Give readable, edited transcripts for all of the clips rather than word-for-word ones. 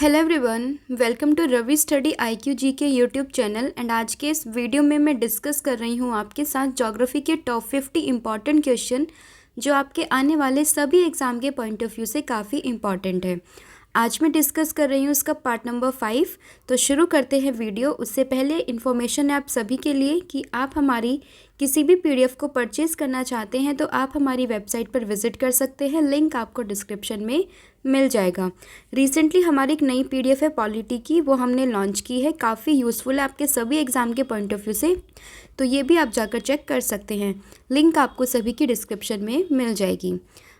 Hello everyone, welcome to Ravi study IQ G K YouTube channel. And आज के इस video में मैं डिस्कस कर रही हूँ आपके साथ ज्योग्राफी के टॉप 50 इम्पॉर्टेंट क्वेश्चन जो आपके आने वाले सभी एग्ज़ाम के पॉइंट ऑफ व्यू से काफ़ी इम्पॉर्टेंट है। आज मैं डिस्कस कर रही हूँ इसका पार्ट नंबर 5। तो शुरू करते हैं वीडियो। उससे पहले इन्फॉर्मेशन है आप सभी के लिए कि आप हमारी किसी भी पीडीएफ को परचेज़ करना चाहते हैं तो आप हमारी वेबसाइट पर विज़िट कर सकते हैं। लिंक आपको डिस्क्रिप्शन में मिल जाएगा। रिसेंटली हमारी एक नई पीडीएफ है पॉलिटी की, वो हमने लॉन्च की है। काफ़ी यूज़फुल है आपके सभी एग्ज़ाम के पॉइंट ऑफ व्यू से, तो ये भी आप जाकर चेक कर सकते हैं। लिंक आपको सभी की डिस्क्रिप्शन में मिल जाएगी।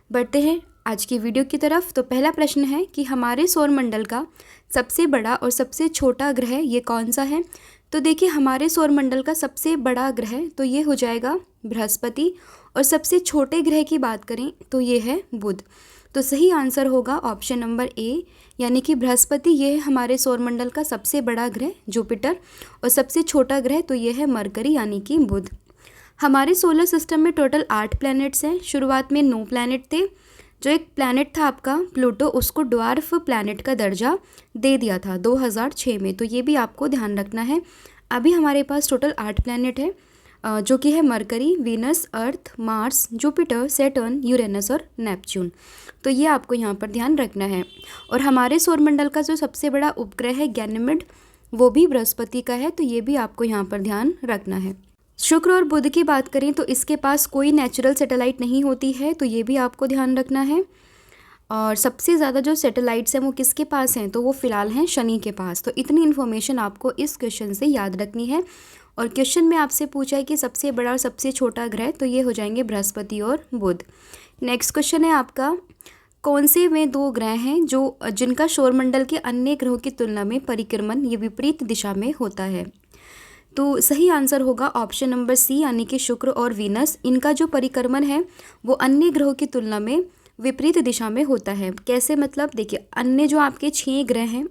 बढ़ते हैं आज की वीडियो की तरफ। तो पहला प्रश्न है कि हमारे सौरमंडल का सबसे बड़ा और सबसे छोटा ग्रह ये कौन सा है। तो देखिए, हमारे सौरमंडल का सबसे बड़ा ग्रह तो ये हो जाएगा बृहस्पति, और सबसे छोटे ग्रह की बात करें तो ये है बुध। तो सही आंसर होगा ऑप्शन नंबर ए, यानी कि बृहस्पति ये है हमारे सौरमंडल का सबसे बड़ा ग्रह जुपिटर, और सबसे छोटा ग्रह तो ये है मरकरी यानी कि बुध। हमारे सोलर सिस्टम में टोटल 8 प्लैनेट्स हैं। शुरुआत में 9 प्लैनेट थे। जो एक प्लैनेट था आपका प्लूटो, उसको ड्वार्फ प्लैनेट का दर्जा दे दिया था 2006 में, तो ये भी आपको ध्यान रखना है। अभी हमारे पास टोटल 8 प्लैनेट है, जो कि है मरकरी, वीनस, अर्थ, मार्स, जुपिटर, सैटर्न, यूरेनस और नेपच्यून। तो ये आपको यहाँ पर ध्यान रखना है। और हमारे सौरमंडल का जो सबसे बड़ा उपग्रह है गैनीमेड, वो भी बृहस्पति का है, तो ये भी आपको यहाँ पर ध्यान रखना है। शुक्र और बुध की बात करें तो इसके पास कोई नेचुरल सैटेलाइट नहीं होती है, तो ये भी आपको ध्यान रखना है। और सबसे ज़्यादा जो सैटेलाइट्स हैं वो किसके पास हैं, तो वो फ़िलहाल हैं शनि के पास। तो इतनी इन्फॉर्मेशन आपको इस क्वेश्चन से याद रखनी है। और क्वेश्चन में आपसे पूछा है कि सबसे बड़ा और सबसे छोटा ग्रह, तो ये हो जाएंगे बृहस्पति और बुध। नेक्स्ट क्वेश्चन है आपका, कौन से वे 2 ग्रह हैं जिनका सौरमंडल के अन्य ग्रहों की तुलना में परिक्रमण ये विपरीत दिशा में होता है। तो सही आंसर होगा ऑप्शन नंबर सी, यानी कि शुक्र और वीनस। इनका जो परिक्रमण है वो अन्य ग्रहों की तुलना में विपरीत दिशा में होता है। कैसे, मतलब देखिए, अन्य जो आपके 6 ग्रह हैं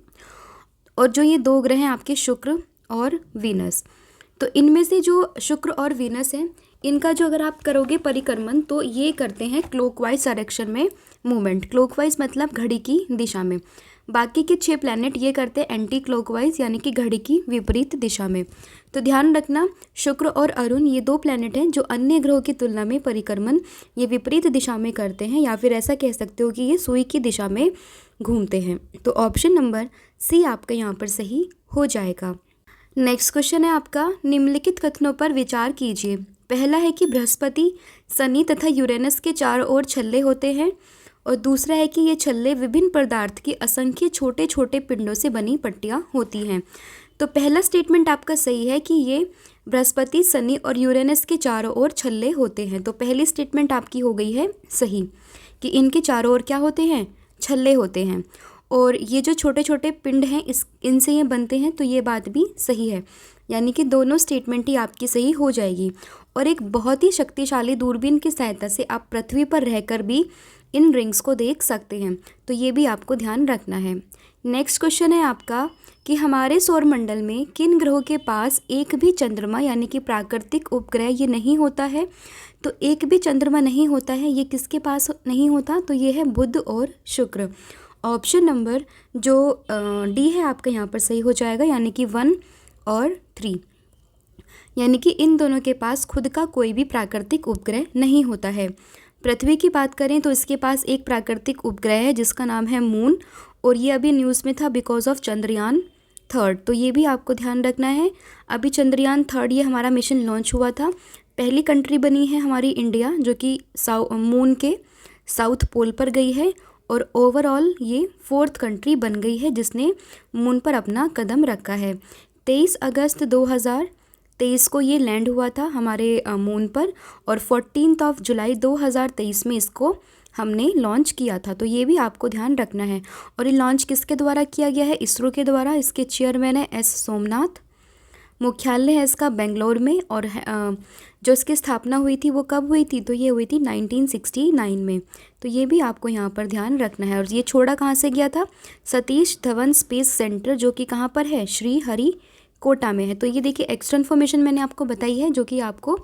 और जो ये 2 ग्रह हैं आपके शुक्र और वीनस, तो इनमें से जो शुक्र और वीनस हैं इनका जो अगर आप करोगे परिक्रमण तो ये करते हैं क्लॉकवाइज डायरेक्शन में मूवमेंट। क्लॉकवाइज मतलब घड़ी की दिशा में। बाकी के 6 प्लैनेट ये करते हैं एंटी क्लॉकवाइज यानी कि घड़ी की विपरीत दिशा में। तो ध्यान रखना, शुक्र और अरुण ये 2 प्लैनेट हैं जो अन्य ग्रहों की तुलना में परिक्रमण ये विपरीत दिशा में करते हैं, या फिर ऐसा कह सकते हो कि ये सुई की दिशा में घूमते हैं। तो ऑप्शन नंबर सी आपका यहाँ पर सही हो जाएगा। नेक्स्ट क्वेश्चन है आपका, निम्नलिखित कथनों पर विचार कीजिए। पहला है कि बृहस्पति, शनि तथा यूरेनस के चारों ओर छल्ले होते हैं, और दूसरा है कि ये छल्ले विभिन्न पदार्थ की असंख्य छोटे छोटे पिंडों से बनी पट्टियाँ होती हैं। तो पहला स्टेटमेंट आपका सही है कि ये बृहस्पति, शनि और यूरेनस के चारों ओर छल्ले होते हैं। तो पहली स्टेटमेंट आपकी हो गई है सही कि इनके चारों ओर क्या होते हैं, छल्ले होते हैं, और ये जो छोटे छोटे पिंड हैं इनसे ये बनते हैं, तो ये बात भी सही है। यानी कि दोनों स्टेटमेंट ही आपकी सही हो जाएगी। और एक बहुत ही शक्तिशाली दूरबीन की सहायता से आप पृथ्वी पर रहकर भी इन रिंग्स को देख सकते हैं, तो ये भी आपको ध्यान रखना है। नेक्स्ट क्वेश्चन है आपका कि हमारे सौरमंडल में किन ग्रहों के पास एक भी चंद्रमा यानी कि प्राकृतिक उपग्रह ये नहीं होता है। तो एक भी चंद्रमा नहीं होता है, ये किसके पास नहीं होता, तो ये है बुध और शुक्र। ऑप्शन नंबर जो डी है आपका यहाँ पर सही हो जाएगा, यानी कि 1 और 3, यानी कि इन दोनों के पास खुद का कोई भी प्राकृतिक उपग्रह नहीं होता है। पृथ्वी की बात करें तो इसके पास एक प्राकृतिक उपग्रह है जिसका नाम है मून, और ये अभी न्यूज़ में था बिकॉज ऑफ चंद्रयान 3। तो ये भी आपको ध्यान रखना है। अभी चंद्रयान 3 ये हमारा मिशन लॉन्च हुआ था। पहली कंट्री बनी है हमारी इंडिया, जो कि मून के साउथ पोल पर गई है, और ओवरऑल ये 4th कंट्री बन गई है जिसने मून पर अपना कदम रखा है। 23 अगस्त 2023 को ये लैंड हुआ था हमारे मून पर, और 14 जुलाई 2023 में इसको हमने लॉन्च किया था। तो ये भी आपको ध्यान रखना है। और ये लॉन्च किसके द्वारा किया गया है, इसरो के द्वारा। इसके चेयरमैन है एस सोमनाथ। मुख्यालय है इसका बेंगलोर में, और जो इसकी स्थापना हुई थी वो कब हुई थी, तो ये हुई थी 1969 में। तो ये भी आपको यहाँ पर ध्यान रखना है। और ये छोड़ा कहाँ से गया था, सतीश धवन स्पेस सेंटर, जो कि कहाँ पर है, श्री हरि कोटा में है। तो ये देखिए एक्स्ट्रा इन्फॉर्मेशन मैंने आपको बताई है जो कि आपको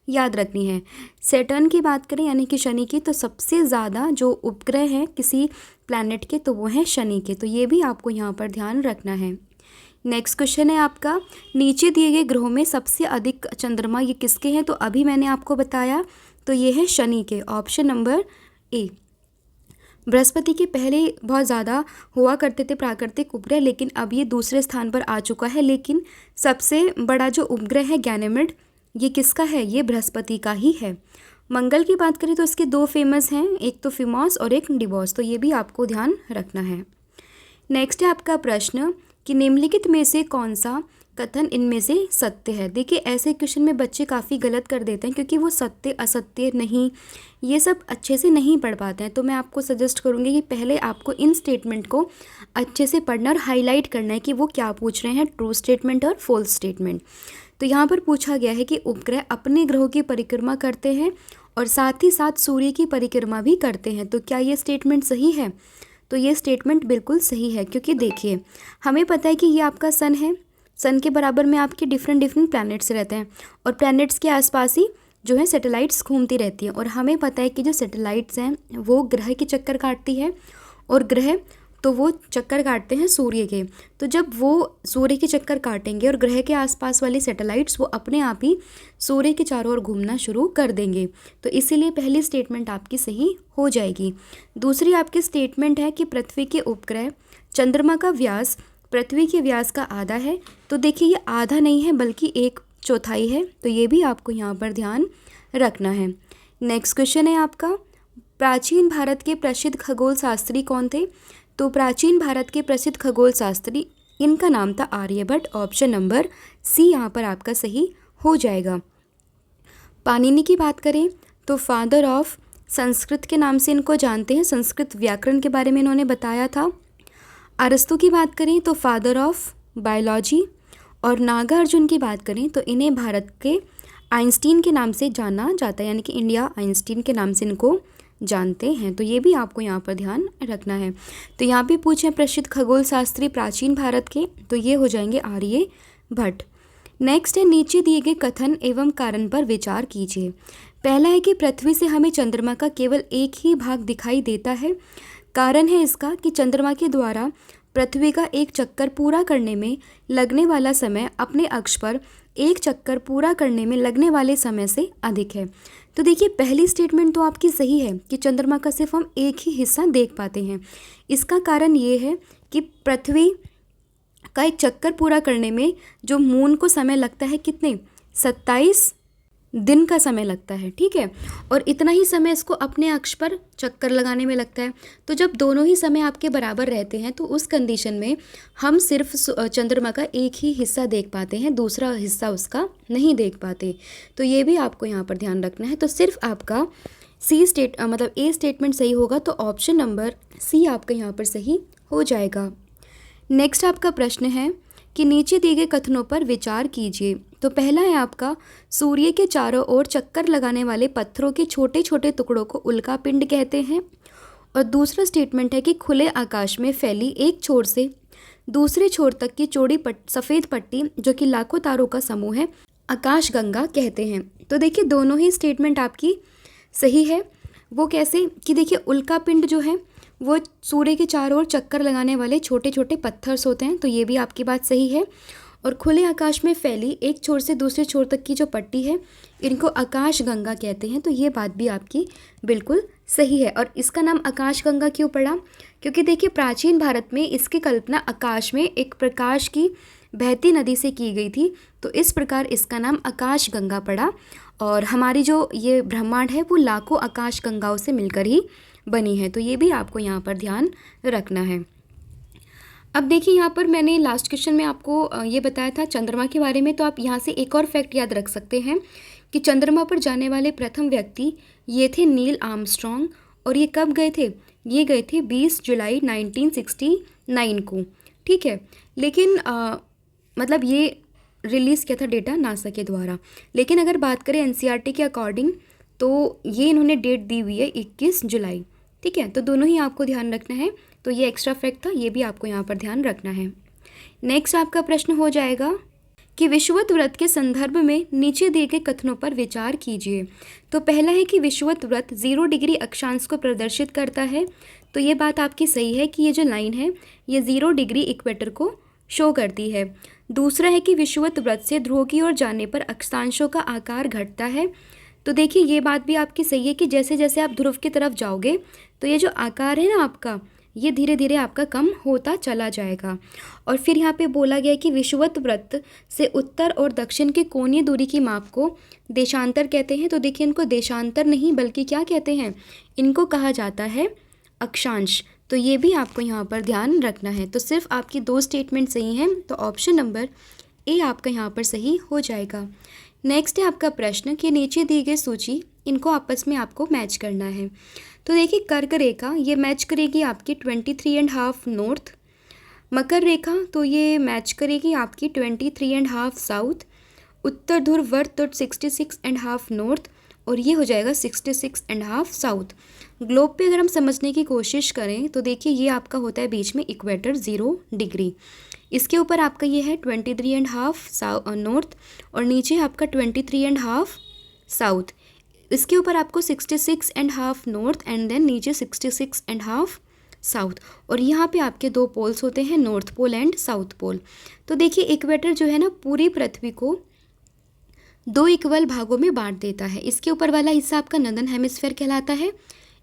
याद रखनी है। सैटर्न की बात करें यानी कि शनि की, तो सबसे ज़्यादा जो उपग्रह हैं किसी प्लैनेट के तो वो हैं शनि के, तो ये भी आपको यहाँ पर ध्यान रखना है। नेक्स्ट क्वेश्चन है आपका, नीचे दिए गए ग्रहों में सबसे अधिक चंद्रमा ये किसके हैं? तो अभी मैंने आपको बताया, तो ये है शनि के, ऑप्शन नंबर ए। बृहस्पति के पहले बहुत ज़्यादा हुआ करते थे प्राकृतिक उपग्रह, लेकिन अब ये दूसरे स्थान पर आ चुका है। लेकिन सबसे बड़ा जो उपग्रह है गैनेमिड, ये किसका है? ये बृहस्पति का ही है। मंगल की बात करें तो इसके दो फेमस हैं, एक तो फिमॉस और एक डिबॉस, तो ये भी आपको ध्यान रखना है। नेक्स्ट है आपका प्रश्न कि निम्नलिखित में से कौन सा कथन इनमें से सत्य है? देखिए ऐसे क्वेश्चन में बच्चे काफ़ी गलत कर देते हैं, क्योंकि वो सत्य असत्य नहीं ये सब अच्छे से नहीं पढ़ पाते हैं। तो मैं आपको सजेस्ट करूँगी कि पहले आपको इन स्टेटमेंट को अच्छे से पढ़ना और हाईलाइट करना है कि वो क्या पूछ रहे हैं, ट्रू स्टेटमेंट और फॉल्स स्टेटमेंट। तो यहाँ पर पूछा गया है कि उपग्रह अपने ग्रहों की परिक्रमा करते हैं और साथ ही साथ सूर्य की परिक्रमा भी करते हैं, तो क्या ये स्टेटमेंट सही है? तो ये स्टेटमेंट बिल्कुल सही है, क्योंकि देखिए हमें पता है कि ये आपका सन है, सन के बराबर में आपके डिफरेंट प्लैनेट्स रहते हैं और प्लैनेट्स के आसपास ही जो है सैटेलाइट्स घूमती रहती हैं। और हमें पता है कि जो सैटेलाइट्स हैं वो ग्रह के चक्कर काटती है और ग्रह तो वो चक्कर काटते हैं सूर्य के। तो जब वो सूर्य के चक्कर काटेंगे और ग्रह के आसपास वाली सैटेलाइट्स वो अपने आप ही सूर्य के चारों ओर घूमना शुरू कर देंगे, तो इसीलिए पहली स्टेटमेंट आपकी सही हो जाएगी। दूसरी आपकी स्टेटमेंट है कि पृथ्वी के उपग्रह चंद्रमा का व्यास पृथ्वी के व्यास का आधा है, तो देखिए ये आधा नहीं है बल्कि 1/4 है, तो ये भी आपको यहाँ पर ध्यान रखना है। नेक्स्ट क्वेश्चन है आपका, प्राचीन भारत के प्रसिद्ध खगोल शास्त्री कौन थे? तो प्राचीन भारत के प्रसिद्ध खगोल शास्त्री, इनका नाम था आर्यभट्ट, ऑप्शन नंबर सी यहाँ पर आपका सही हो जाएगा। पाणिनि की बात करें तो फादर ऑफ संस्कृत के नाम से इनको जानते हैं, संस्कृत व्याकरण के बारे में इन्होंने बताया था। अरस्तु की बात करें तो फादर ऑफ बायोलॉजी, और नागार्जुन की बात करें तो इन्हें भारत के आइंस्टीन के नाम से जाना जाता है, यानी कि इंडिया आइंस्टीन के नाम से इनको जानते हैं, तो ये भी आपको यहाँ पर ध्यान रखना है। तो यहाँ पे पूछे प्रसिद्ध खगोल शास्त्री प्राचीन भारत के, तो ये हो जाएंगे आर्यभट्ट। नेक्स्ट है, नीचे दिए गए कथन एवं कारण पर विचार कीजिए। पहला है कि पृथ्वी से हमें चंद्रमा का केवल एक ही भाग दिखाई देता है। कारण है इसका कि चंद्रमा के द्वारा पृथ्वी का एक चक्कर पूरा करने में लगने वाला समय अपने अक्ष पर एक चक्कर पूरा करने में लगने वाले समय से अधिक है। तो देखिए पहली स्टेटमेंट तो आपकी सही है कि चंद्रमा का सिर्फ हम एक ही हिस्सा देख पाते हैं। इसका कारण ये है कि पृथ्वी का एक चक्कर पूरा करने में जो मून को समय लगता है कितने 27 दिन का समय लगता है, ठीक है, और इतना ही समय इसको अपने अक्ष पर चक्कर लगाने में लगता है। तो जब दोनों ही समय आपके बराबर रहते हैं तो उस कंडीशन में हम सिर्फ चंद्रमा का एक ही हिस्सा देख पाते हैं, दूसरा हिस्सा उसका नहीं देख पाते। तो ये भी आपको यहाँ पर ध्यान रखना है। तो सिर्फ आपका मतलब ए स्टेटमेंट सही होगा, तो ऑप्शन नंबर सी आपका यहाँ पर सही हो जाएगा। नेक्स्ट आपका प्रश्न है कि नीचे दिए गए कथनों पर विचार कीजिए। तो पहला है आपका, सूर्य के चारों ओर चक्कर लगाने वाले पत्थरों के छोटे छोटे टुकड़ों को उल्का पिंड कहते हैं। और दूसरा स्टेटमेंट है कि खुले आकाश में फैली एक छोर से दूसरे छोर तक की चौड़ी सफ़ेद पट्टी जो कि लाखों तारों का समूह है, आकाश गंगा कहते हैं। तो देखिए दोनों ही स्टेटमेंट आपकी सही है। वो कैसे कि देखिए उल्का पिंड जो है वो सूर्य के चारों ओर चक्कर लगाने वाले छोटे छोटे पत्थर्स होते हैं, तो ये भी आपकी बात सही है। और खुले आकाश में फैली एक छोर से दूसरे छोर तक की जो पट्टी है इनको आकाश गंगा कहते हैं, तो ये बात भी आपकी बिल्कुल सही है। और इसका नाम आकाश गंगा क्यों पड़ा? क्योंकि देखिए प्राचीन भारत में इसकी कल्पना आकाश में एक प्रकाश की बहती नदी से की गई थी, तो इस प्रकार इसका नाम आकाश गंगा पड़ा। और हमारी जो ये ब्रह्मांड है वो लाखों आकाश गंगाओं से मिलकर ही बनी है, तो ये भी आपको यहाँ पर ध्यान रखना है। अब देखिए यहाँ पर मैंने लास्ट क्वेश्चन में आपको ये बताया था चंद्रमा के बारे में, तो आप यहाँ से एक और फैक्ट याद रख सकते हैं कि चंद्रमा पर जाने वाले प्रथम व्यक्ति ये थे नील आर्मस्ट्रॉन्ग। और ये कब गए थे? ये गए थे 20 जुलाई 1969 को, ठीक है। लेकिन मतलब ये रिलीज़ किया था डेटा नासा के द्वारा। लेकिन अगर बात करें एनसीईआरटी के अकॉर्डिंग तो ये इन्होंने डेट दी हुई है 21 जुलाई, ठीक है। तो दोनों ही आपको ध्यान रखना है, तो ये एक्स्ट्रा फैक्ट था, ये भी आपको यहाँ पर ध्यान रखना है। नेक्स्ट आपका प्रश्न हो जाएगा कि विषुवत व्रत के संदर्भ में नीचे दिए गए कथनों पर विचार कीजिए। तो पहला है कि विषुवत व्रत 0 डिग्री अक्षांश को प्रदर्शित करता है। तो ये बात आपकी सही है कि ये जो लाइन है ये 0 डिग्री इक्वेटर को शो करती है। दूसरा है कि विषुवत व्रत से ध्रुव की ओर जाने पर अक्षांशों का आकार घटता है। तो देखिए ये बात भी आपकी सही है कि जैसे जैसे आप ध्रुव की तरफ जाओगे तो ये जो आकार है ना आपका, ये धीरे धीरे आपका कम होता चला जाएगा। और फिर यहाँ पे बोला गया है कि विषुवत वृत्त से उत्तर और दक्षिण के कोणीय दूरी की माप को देशांतर कहते हैं। तो देखिए इनको देशांतर नहीं बल्कि क्या कहते हैं, इनको कहा जाता है अक्षांश। तो ये भी आपको यहाँ पर ध्यान रखना है। तो सिर्फ आपकी 2 स्टेटमेंट सही हैं, तो ऑप्शन नंबर ए आपका यहाँ पर सही हो जाएगा। नेक्स्ट है आपका प्रश्न कि नीचे दी गई सूची इनको आपस में आपको मैच करना है। तो देखिए कर्क रेखा ये मैच करेगी आपकी 23.5 नॉर्थ, मकर रेखा तो ये मैच करेगी आपकी 23.5 साउथ, उत्तर ध्रुव वर्त तो 66.5 नॉर्थ और ये हो जाएगा 66.5 साउथ। ग्लोब पे अगर हम समझने की कोशिश करें तो देखिए ये आपका होता है बीच में इक्वेटर 0 डिग्री, इसके ऊपर आपका ये है 23.5 नॉर्थ और नीचे आपका 23.5 साउथ, इसके ऊपर आपको 66.5 नॉर्थ एंड देन नीचे 66.5 साउथ। और यहाँ पे आपके 2 पोल्स होते हैं, north pole and south pole. तो देखिए इक्वेटर जो है ना पूरी पृथ्वी को 2 इक्वल भागों में बांट देता है। इसके ऊपर वाला हिस्सा आपका नॉर्दर्न हेमिस्फीयर कहलाता है,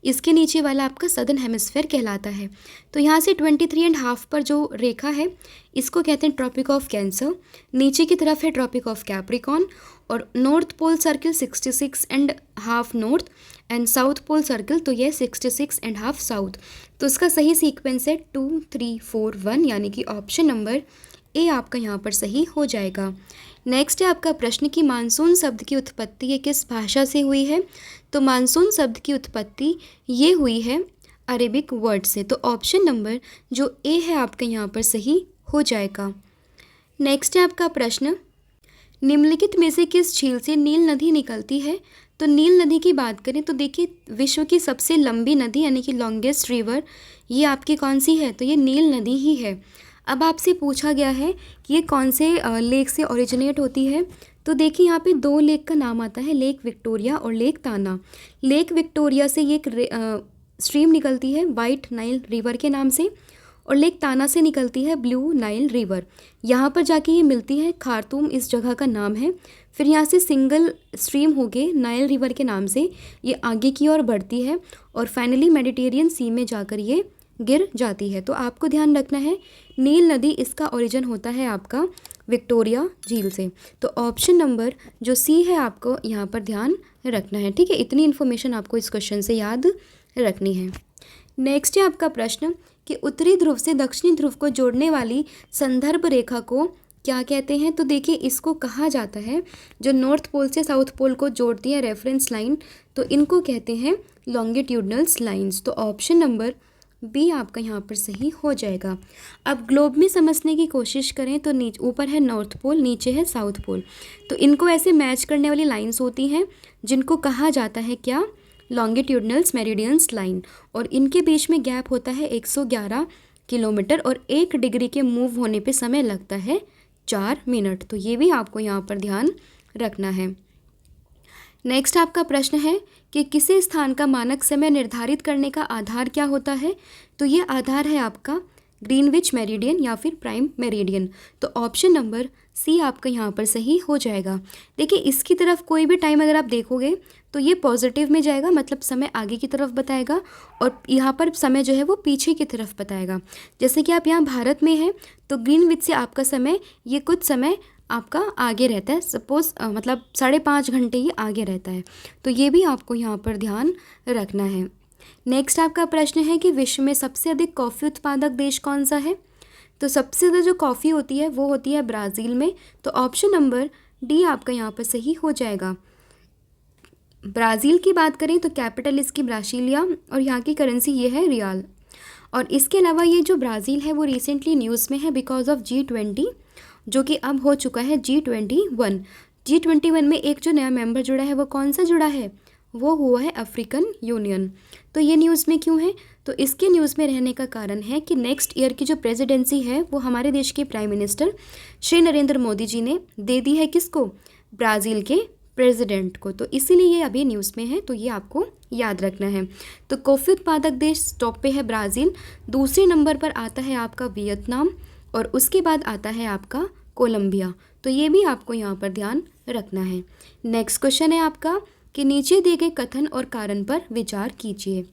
इसके नीचे वाला आपका सदर्न हेमिस्फीयर कहलाता है। तो यहाँ से 23.5 पर जो रेखा है इसको कहते हैं ट्रॉपिक ऑफ कैंसर, नीचे की तरफ है ट्रॉपिक ऑफ कैप्रिकॉन और north pole circle 66.5 north and south pole circle तो ये 66.5 साउथ। तो इसका सही सीक्वेंस है 2 3 4 1 यानी कि ऑप्शन नंबर ए आपका यहाँ पर सही हो जाएगा। नेक्स्ट है आपका प्रश्न कि मानसून शब्द की उत्पत्ति ये किस भाषा से हुई है। तो मानसून शब्द की उत्पत्ति ये हुई है अरेबिक वर्ड से। तो ऑप्शन नंबर जो ए है आपका यहाँ पर सही हो जाएगा। नेक्स्ट है आपका प्रश्न निम्नलिखित में से किस झील से नील नदी निकलती है। तो नील नदी की बात करें तो देखिए विश्व की सबसे लंबी नदी यानी कि लॉन्गेस्ट रिवर ये आपकी कौन सी है, तो ये नील नदी ही है। अब आपसे पूछा गया है कि ये कौन से लेक से ओरिजिनेट होती है। तो देखिए यहाँ पे 2 लेक का नाम आता है, लेक विक्टोरिया और लेक ताना। लेक विक्टोरिया से ये एक स्ट्रीम निकलती है वाइट नाइल रिवर के नाम से और लेक ताना से निकलती है ब्लू नाइल रिवर। यहाँ पर जाके ये मिलती है, खार्तूम इस जगह का नाम है। फिर यहाँ से सिंगल स्ट्रीम होके नाइल रिवर के नाम से ये आगे की ओर बढ़ती है और फाइनली मेडिटेरियन सी में जाकर ये गिर जाती है। तो आपको ध्यान रखना है नील नदी इसका ओरिजिन होता है आपका विक्टोरिया झील से। तो ऑप्शन नंबर जो सी है आपको यहाँ पर ध्यान रखना है। ठीक है, इतनी इन्फॉर्मेशन आपको इस क्वेश्चन से याद रखनी है। नेक्स्ट है आपका प्रश्न कि उत्तरी ध्रुव से दक्षिणी ध्रुव को जोड़ने वाली संदर्भ रेखा को क्या कहते हैं। तो देखिए इसको कहा जाता है जो नॉर्थ पोल से साउथ पोल को जोड़ती है रेफरेंस लाइन, तो इनको कहते हैं लॉन्गिट्यूडनल्स लाइंस। तो ऑप्शन नंबर बी आपका यहाँ पर सही हो जाएगा। अब ग्लोब में समझने की कोशिश करें तो ऊपर है नॉर्थ पोल, नीचे है साउथ पोल। तो इनको ऐसे मैच करने वाली लाइंस होती हैं जिनको कहा जाता है क्या, लॉन्गिट्यूडनल्स मेरिडियंस लाइन। और इनके बीच में गैप होता है 111 किलोमीटर और 1 डिग्री के मूव होने पे समय लगता है 4 मिनट। तो ये भी आपको यहाँ पर ध्यान रखना है। नेक्स्ट आपका प्रश्न है कि किसी स्थान का मानक समय निर्धारित करने का आधार क्या होता है। तो ये आधार है आपका ग्रीनविच मेरिडियन या फिर प्राइम मेरिडियन। तो ऑप्शन नंबर सी आपका यहाँ पर सही हो जाएगा। देखिए इसकी तरफ कोई भी टाइम अगर आप देखोगे तो ये पॉजिटिव में जाएगा, मतलब समय आगे की तरफ बताएगा, और यहाँ पर समय जो है वो पीछे की तरफ बताएगा। जैसे कि आप यहाँ भारत में हैं तो ग्रीनविच से आपका समय ये कुछ समय आपका आगे रहता है, सपोज मतलब 5.5 घंटे ये आगे रहता है। तो ये भी आपको यहाँ पर ध्यान रखना है। नेक्स्ट आपका प्रश्न है कि विश्व में सबसे अधिक कॉफ़ी उत्पादक देश कौन सा है। तो सबसे ज़्यादा जो कॉफ़ी होती है वो होती है ब्राज़ील में। तो ऑप्शन नंबर डी आपका यहाँ पर सही हो जाएगा। ब्राज़ील की बात करें तो कैपिटल इसकी ब्रासीलिया और यहाँ की करेंसी ये है रियाल। और इसके अलावा ये जो ब्राज़ील है वो रिसेंटली न्यूज़ में है बिकॉज ऑफ G20 जो कि अब हो चुका है G21। G21 में एक जो नया मेंबर जुड़ा है वो कौन सा जुड़ा है, वो हुआ है अफ्रीकन यूनियन। तो ये न्यूज़ में क्यों है, तो इसके न्यूज़ में रहने का कारण है कि नेक्स्ट ईयर की जो प्रेसिडेंसी है वो हमारे देश के प्राइम मिनिस्टर श्री नरेंद्र मोदी जी ने दे दी है। किसको? ब्राज़ील के प्रेसिडेंट को। तो इसीलिए ये अभी न्यूज़ में है, तो ये आपको याद रखना है। तो कॉफ़ी उत्पादक देश टॉप पे है ब्राज़ील, दूसरे नंबर पर आता है आपका वियतनाम और उसके बाद आता है आपका कोलंबिया। तो ये भी आपको यहाँ पर ध्यान रखना है। नेक्स्ट क्वेश्चन है आपका कि नीचे दिए गए कथन और कारण पर विचार कीजिए।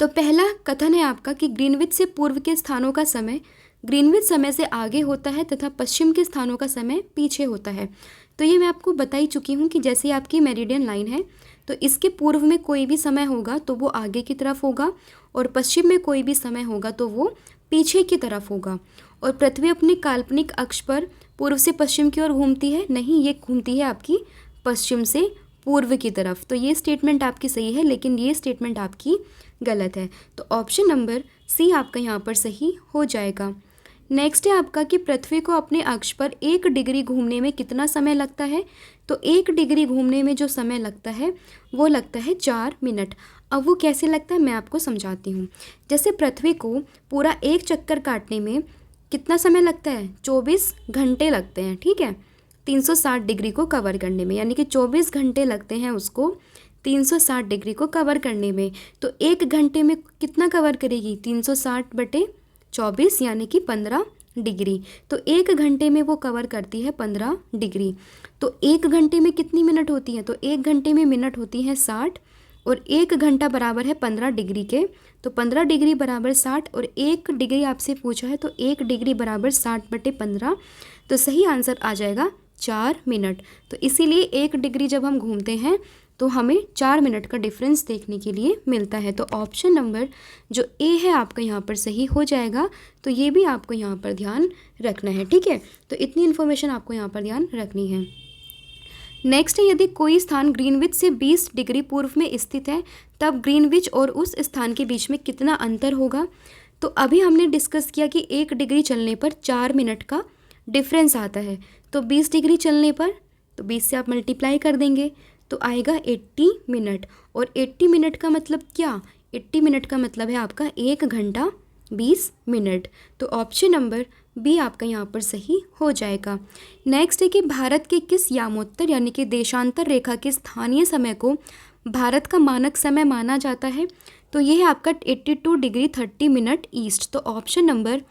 तो पहला कथन है आपका कि ग्रीनविच से पूर्व के स्थानों का समय ग्रीनविच समय से आगे होता है तथा पश्चिम के स्थानों का समय पीछे होता है। तो ये मैं आपको बता ही चुकी हूँ कि जैसे आपकी मेरिडियन लाइन है तो इसके पूर्व में कोई भी समय होगा तो वो आगे की तरफ होगा और पश्चिम में कोई भी समय होगा तो वो पीछे की तरफ होगा। और पृथ्वी अपने काल्पनिक अक्ष पर पूर्व से पश्चिम की ओर घूमती है, नहीं, ये घूमती है आपकी पश्चिम से पूर्व की तरफ। तो ये स्टेटमेंट आपकी सही है, लेकिन ये स्टेटमेंट आपकी गलत है। तो ऑप्शन नंबर सी आपका यहाँ पर सही हो जाएगा। नेक्स्ट है आपका कि पृथ्वी को अपने अक्ष पर 1 डिग्री घूमने में कितना समय लगता है? तो 1 डिग्री घूमने में जो समय लगता है वो लगता है 4 मिनट। अब वो कैसे लगता है मैं आपको समझाती हूँ। जैसे पृथ्वी को पूरा एक चक्कर काटने में कितना समय लगता है? 24 घंटे लगते हैं, ठीक है, 360 डिग्री को कवर करने में, यानी कि 24 घंटे लगते हैं उसको 360 डिग्री को कवर करने में। तो 1 घंटे में कितना कवर करेगी? 360/24 यानी कि 15 डिग्री। तो 1 घंटे में वो कवर करती है 15 डिग्री। तो 1 घंटे में कितनी मिनट होती हैं? तो 1 घंटे में मिनट होती हैं 60 और 1 घंटा बराबर है 15 डिग्री के। तो 15 डिग्री बराबर 60 और 1 डिग्री आपसे पूछा है तो 1 डिग्री बराबर 60/15। तो सही आंसर आ जाएगा 4 मिनट। तो इसीलिए 1 डिग्री जब हम घूमते हैं तो हमें 4 मिनट का डिफरेंस देखने के लिए मिलता है। तो ऑप्शन नंबर जो ए है आपका यहाँ पर सही हो जाएगा। तो ये भी आपको यहाँ पर ध्यान रखना है, ठीक है। तो इतनी इन्फॉर्मेशन आपको यहाँ पर ध्यान रखनी है। नेक्स्ट है, यदि कोई स्थान ग्रीनविच से 20 डिग्री पूर्व में स्थित है तब ग्रीनविच और उस स्थान के बीच में कितना अंतर होगा? तो अभी हमने डिस्कस किया कि 1 डिग्री चलने पर 4 मिनट का डिफरेंस आता है। तो 20 डिग्री चलने पर तो 20 से आप मल्टीप्लाई कर देंगे तो आएगा 80 मिनट। और 80 मिनट का मतलब क्या? 80 मिनट का मतलब है आपका 1 घंटा 20 मिनट। तो ऑप्शन नंबर बी आपका यहाँ पर सही हो जाएगा। नेक्स्ट है कि भारत के किस यामोत्तर यानी कि देशांतर रेखा के स्थानीय समय को भारत का मानक समय माना जाता है? तो ये है आपका 82 डिग्री 30 मिनट ईस्ट। तो ऑप्शन नंबर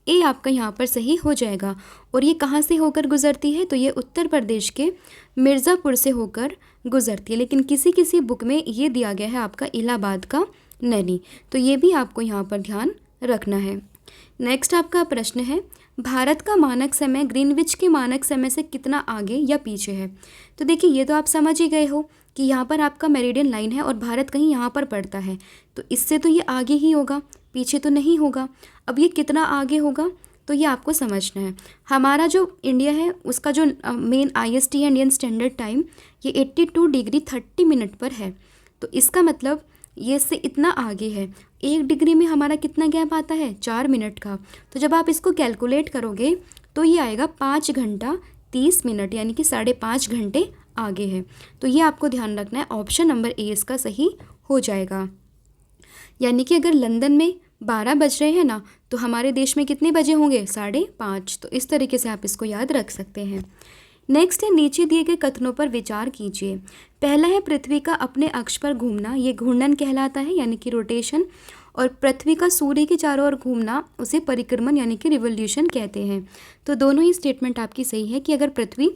ए आपका यहाँ पर सही हो जाएगा। और ये कहाँ से होकर गुजरती है? तो ये उत्तर प्रदेश के मिर्ज़ापुर से होकर गुजरती है, लेकिन किसी किसी बुक में ये दिया गया है आपका इलाहाबाद का नैनी। तो ये भी आपको यहाँ पर ध्यान रखना है। नेक्स्ट आपका प्रश्न है, भारत का मानक समय ग्रीनविच के मानक समय से कितना आगे या पीछे है? तो देखिए ये तो आप समझ ही गए हो कि यहाँ पर आपका मेरिडियन लाइन है और भारत कहीं यहाँ पर पड़ता है, तो इससे तो ये आगे ही होगा, पीछे तो नहीं होगा। अब ये कितना आगे होगा तो ये आपको समझना है। हमारा जो इंडिया है उसका जो मेन IST है, इंडियन स्टैंडर्ड टाइम, ये 82 डिग्री 30 मिनट पर है। तो इसका मतलब ये इससे इतना आगे है। 1 डिग्री में हमारा कितना गैप आता है? 4 मिनट का। तो जब आप इसको कैलकुलेट करोगे तो ये आएगा 5 घंटा 30 मिनट, यानी कि 5.5 घंटे आगे है। तो ये आपको ध्यान रखना है। ऑप्शन नंबर ए इसका सही हो जाएगा। यानी कि अगर लंदन में 12 बज रहे हैं ना, तो हमारे देश में कितने बजे होंगे? 5:30। तो इस तरीके से आप इसको याद रख सकते हैं। नेक्स्ट है, नीचे दिए गए कथनों पर विचार कीजिए। पहला है पृथ्वी का अपने अक्ष पर घूमना, ये घूर्णन कहलाता है यानी कि रोटेशन। और पृथ्वी का सूर्य के चारों ओर घूमना उसे परिक्रमण यानी कि रिवोल्यूशन कहते हैं। तो दोनों ही स्टेटमेंट आपकी सही है कि अगर पृथ्वी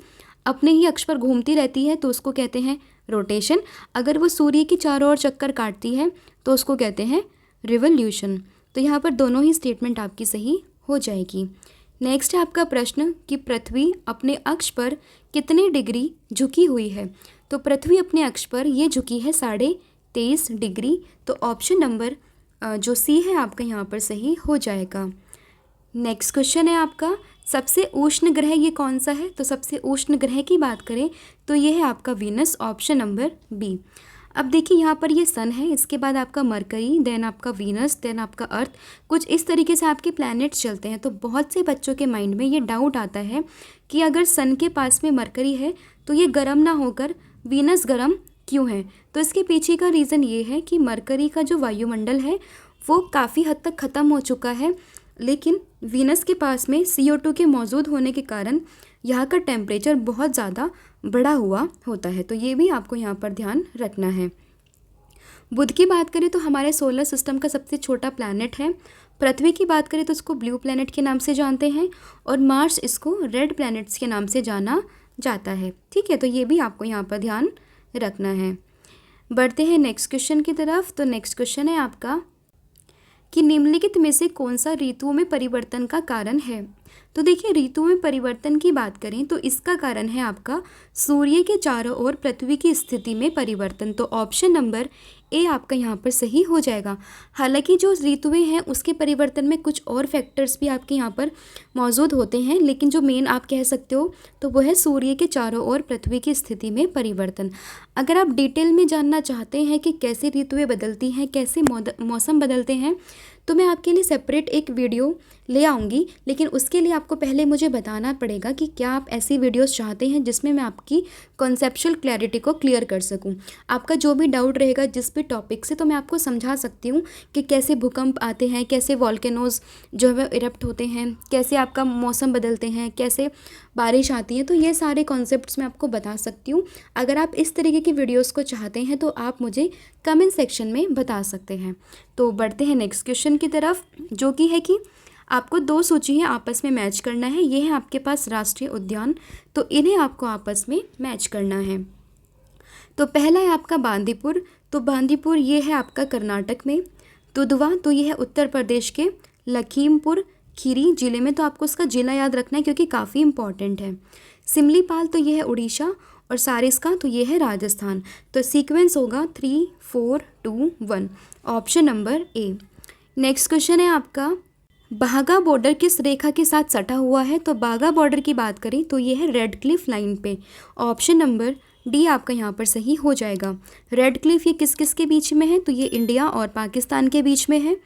अपने ही अक्ष पर घूमती रहती है तो उसको कहते हैं रोटेशन, अगर वो सूर्य के चारों ओर चक्कर काटती है तो उसको कहते हैं रिवोल्यूशन। तो यहाँ पर दोनों ही स्टेटमेंट आपकी सही हो जाएगी। नेक्स्ट है आपका प्रश्न कि पृथ्वी अपने अक्ष पर कितने डिग्री झुकी हुई है? तो पृथ्वी अपने अक्ष पर ये झुकी है 23.5 डिग्री। तो ऑप्शन नंबर जो सी है आपका यहाँ पर सही हो जाएगा। नेक्स्ट क्वेश्चन है आपका, सबसे उष्ण ग्रह ये कौन सा है? तो सबसे उष्ण ग्रह की बात करें तो ये है आपका वीनस, ऑप्शन नंबर बी। अब देखिए यहाँ पर ये सन है, इसके बाद आपका मरकरी, देन आपका वीनस, देन आपका अर्थ, कुछ इस तरीके से आपके प्लैनेट्स चलते हैं। तो बहुत से बच्चों के माइंड में ये डाउट आता है कि अगर सन के पास में मरकरी है तो ये गर्म ना होकर वीनस गर्म क्यों है? तो इसके पीछे का रीज़न ये है कि मरकरी का जो वायुमंडल है वो काफ़ी हद तक ख़त्म हो चुका है, लेकिन वीनस के पास में CO2 के मौजूद होने के कारण यहाँ का टेम्परेचर बहुत ज़्यादा बढ़ा हुआ होता है। तो ये भी आपको यहाँ पर ध्यान रखना है। बुध की बात करें तो हमारे सोलर सिस्टम का सबसे छोटा प्लैनेट है। पृथ्वी की बात करें तो इसको ब्लू प्लैनेट के नाम से जानते हैं, और मार्स इसको रेड प्लैनेट्स के नाम से जाना जाता है। ठीक है, तो ये भी आपको यहाँ पर ध्यान रखना है। बढ़ते हैं नेक्स्ट क्वेश्चन की तरफ। तो नेक्स्ट क्वेश्चन है आपका कि निम्नलिखित में से कौन सा ऋतुओं में परिवर्तन का कारण है। तो देखिए, ऋतुओं में परिवर्तन की बात करें तो इसका कारण है आपका सूर्य के चारों ओर पृथ्वी की स्थिति में परिवर्तन। तो ऑप्शन नंबर ए आपका यहाँ पर सही हो जाएगा। हालांकि जो ऋतुएं हैं उसके परिवर्तन में कुछ और फैक्टर्स भी आपके यहाँ पर मौजूद होते हैं, लेकिन जो मेन आप कह सकते हो तो वो है सूर्य के चारों ओर पृथ्वी की स्थिति में परिवर्तन। अगर आप डिटेल में जानना चाहते हैं कि कैसे ऋतुएं बदलती हैं, कैसे मौसम बदलते हैं, तो मैं आपके लिए सेपरेट एक वीडियो ले आऊँगी, लेकिन उसके लिए आपको पहले मुझे बताना पड़ेगा कि क्या आप ऐसी वीडियोस चाहते हैं जिसमें मैं आपकी कॉन्सेप्चुअल क्लैरिटी को क्लियर कर सकूं। आपका जो भी डाउट रहेगा जिस भी टॉपिक से, तो मैं आपको समझा सकती हूँ कि कैसे भूकंप आते हैं, कैसे वॉल्केनोज जो है इरप्ट होते हैं, कैसे आपका मौसम बदलते हैं, कैसे बारिश आती है। तो ये सारे कॉन्सेप्ट्स मैं आपको बता सकती हूँ। अगर आप इस तरीके की वीडियोज़ को चाहते हैं तो आप मुझे कमेंट सेक्शन में बता सकते हैं। तो बढ़ते हैं नेक्स्ट क्वेश्चन की तरफ, जो कि है कि आपको दो सूचियाँ आपस में मैच करना है। ये है आपके पास राष्ट्रीय उद्यान, तो इन्हें आपको आपस में मैच करना है। तो पहला है आपका बांदीपुर, तो बांदीपुर ये है आपका कर्नाटक में। दुधवा तो ये है उत्तर प्रदेश के लखीमपुर खीरी जिले में, तो आपको उसका ज़िला याद रखना है क्योंकि काफ़ी इंपॉर्टेंट है। सिमलीपाल तो ये है उड़ीसा, और सारिस्का तो ये है राजस्थान। तो सीक्वेंस होगा 3, 4, 2, 1, option number A. Next question है आपका, बाघा बॉर्डर किस रेखा के साथ सटा हुआ है। तो बाघा बॉर्डर की बात करें तो ये है रेड क्लिफ लाइन पे। ऑप्शन नंबर डी आपका यहाँ पर सही हो जाएगा। रेड क्लिफ ये किस किस के बीच में है, तो ये इंडिया और पाकिस्तान के बीच में है।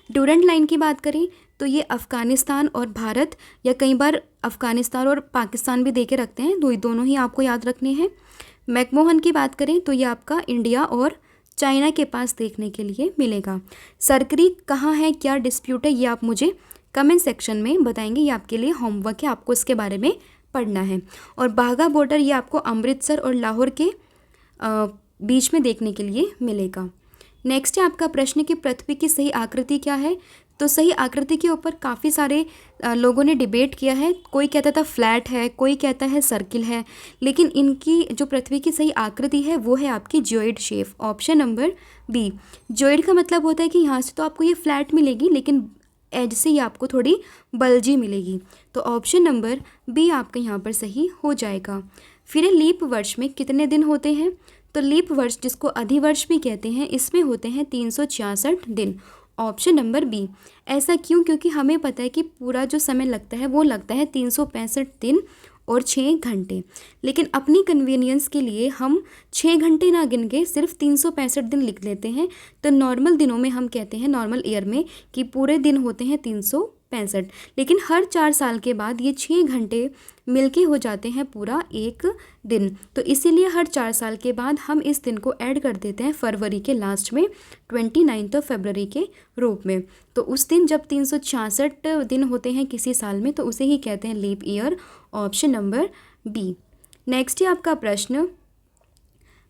ड्यूरेंट लाइन की बात करें तो ये अफ़गानिस्तान और भारत, या कई बार अफ़गानिस्तान और पाकिस्तान भी दे के रखते हैं, तो ये दोनों ही आपको याद रखने हैं। मैकमोहन की बात करें तो ये आपका इंडिया और चाइना के पास देखने के लिए मिलेगा। सरकरी कहाँ है, क्या डिस्प्यूट है, ये आप मुझे कमेंट सेक्शन में बताएंगे। ये आपके लिए होमवर्क है, आपको इसके बारे में पढ़ना है। और बाघा बॉर्डर ये आपको अमृतसर और लाहौर के बीच में देखने के लिए मिलेगा। नेक्स्ट है आपका प्रश्न कि पृथ्वी की सही आकृति क्या है। तो सही आकृति के ऊपर काफ़ी सारे लोगों ने डिबेट किया है। कोई कहता था फ्लैट है, कोई कहता है सर्किल है, लेकिन इनकी जो पृथ्वी की सही आकृति है वो है आपकी geoid shape. Option number B. Geoid का मतलब होता है कि यहाँ से तो आपको ये फ्लैट मिलेगी, लेकिन एज से ये आपको थोड़ी बल्जी मिलेगी। तो ऑप्शन नंबर बी आपका यहाँ पर सही हो जाएगा। फिर लीप वर्ष में कितने दिन होते हैं। तो लीप वर्ष जिसको अधिवर्ष भी कहते हैं, इसमें होते हैं 366 दिन। Option number B. ऐसा क्यों, क्योंकि हमें पता है कि पूरा जो समय लगता है वो लगता है 365 दिन और 6 घंटे, लेकिन अपनी कन्वीनियंस के लिए हम 6 घंटे ना गिन के सिर्फ 365 दिन लिख लेते हैं। तो नॉर्मल दिनों में हम कहते हैं, नॉर्मल ईयर में, कि पूरे दिन होते हैं 365, लेकिन हर 4 साल के बाद ये 6 घंटे मिलके हो जाते हैं पूरा एक दिन। तो इसीलिए हर 4 साल के बाद हम इस दिन को ऐड कर देते हैं फरवरी के लास्ट में, 29 फरवरी के रूप में। तो उस दिन जब 366 दिन होते हैं किसी साल में, तो उसे ही कहते हैं leap year. Option number B. Next है आपका प्रश्न,